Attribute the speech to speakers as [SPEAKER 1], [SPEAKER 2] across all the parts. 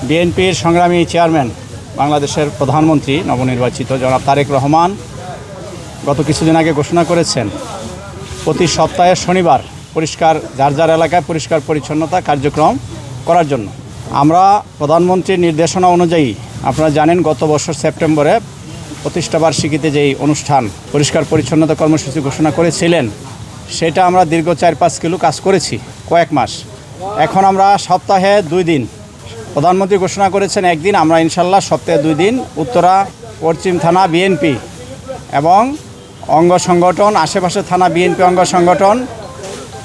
[SPEAKER 1] বিএনপির সংগ্রামী চেয়ারম্যান বাংলাদেশের প্রধানমন্ত্রী নবনির্বাচিত জনাব তারেক রহমান গত কিছুদিন আগে ঘোষণা করেছেন প্রতি সপ্তাহে শনিবার পরিষ্কার যার যার এলাকায় পরিষ্কার পরিচ্ছন্নতা কার্যক্রম করার জন্য। আমরা প্রধানমন্ত্রীর নির্দেশনা অনুযায়ী আপনারা জানেন গত বছর সেপ্টেম্বরে প্রতিষ্ঠাবার্ষিকীতে যেই অনুষ্ঠান পরিষ্কার পরিচ্ছন্নতা কর্মসূচি ঘোষণা করেছিলেন সেটা আমরা দীর্ঘ 4-5 কিলো কাজ করেছি কয়েক মাস। এখন আমরা সপ্তাহে 2 দিন, প্রধানমন্ত্রী ঘোষণা করেছেন একদিন, আমরা ইনশাল্লাহ সপ্তাহে 2 দিন উত্তরা পশ্চিম থানা বিএনপি এবং অঙ্গ সংগঠন আশেপাশে থানা বিএনপি অঙ্গ সংগঠন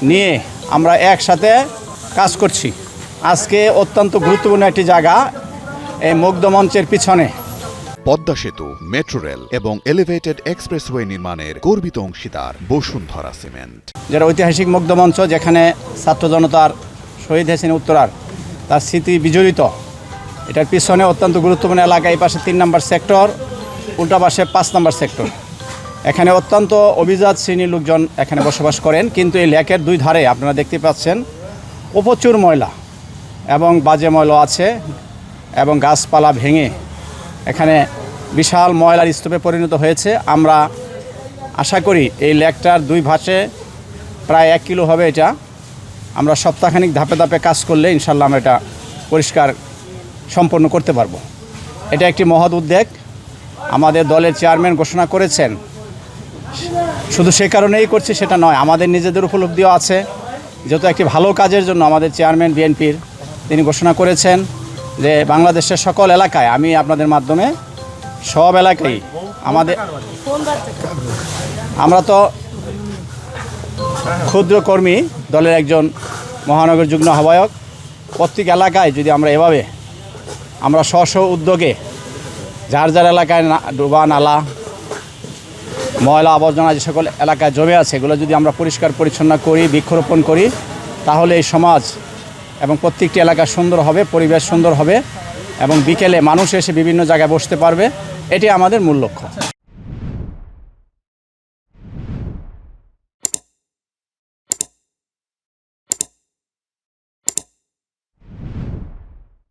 [SPEAKER 1] নিয়ে আমরা একসাথে কাজ করছি। আজকে অত্যন্ত গুরুত্বপূর্ণ একটি জায়গা, এই মুগ্ধ মঞ্চের পিছনে
[SPEAKER 2] পদ্মা সেতু, মেট্রো রেল এবং এলিভেটেড এক্সপ্রেসওয়ে নির্মাণের গর্বিত অংশীদার বসুন্ধরা সিমেন্ট,
[SPEAKER 1] যারা ঐতিহাসিক মুগ্ধ মঞ্চ যেখানে ছাত্র জনতার শহীদ হয়েছেন উত্তরার তার স্মৃতি বিজড়িত। এটার পিছনে অত্যন্ত গুরুত্বপূর্ণ এলাকা, এই পাশে 3 নম্বর সেক্টর, উল্টা পাশে 5 নম্বর সেক্টর। এখানে অত্যন্ত অভিজাত শ্রেণীর লোকজন এখানে বসবাস করেন, কিন্তু এই লেকের 2 ধারে আপনারা দেখতে পাচ্ছেন প্রচুর ময়লা এবং বাজে ময়লা আছে এবং গাছপালা ভেঙে এখানে বিশাল ময়লার স্তূপে পরিণত হয়েছে। আমরা আশা করি এই লেকটার 2 ভাসে প্রায় 1 কিলো হবে। এটা আমরা সপ্তাহখানিক ধাপে ধাপে কাজ করলে ইনশাল্লাহ আমরা এটা পরিষ্কার সম্পন্ন করতে পারবো। এটা একটি মহৎ উদ্যোগ আমাদের দলের চেয়ারম্যান ঘোষণা করেছেন। শুধু সে কারণেই করছি সেটা নয়, আমাদের নিজেদের উপলব্ধিও আছে, যেহেতু একটি ভালো কাজের জন্য আমাদের চেয়ারম্যান বিএনপির তিনি ঘোষণা করেছেন যে বাংলাদেশের সকল এলাকায়, আমি আপনাদের মাধ্যমে সব এলাকায় আমরা তো ক্ষুদ্র কর্মী দলের একজন মহানগর যুগ্ম আহ্বায়ক, প্রত্যেক এলাকায় যদি আমরা এভাবে আমরা স্ব উদ্যোগে যার যার এলাকায় ডোবা নালা ময়লা আবর্জনা যে সকল এলাকায় জমে আছে এগুলো যদি আমরা পরিষ্কার পরিচ্ছন্ন করি, বৃক্ষরোপণ করি, তাহলে এই সমাজ এবং প্রত্যেকটি এলাকা সুন্দর হবে, পরিবেশ সুন্দর হবে এবং বিকেলে মানুষ এসে বিভিন্ন জায়গায় বসতে পারবে। এটি আমাদের মূল লক্ষ্য।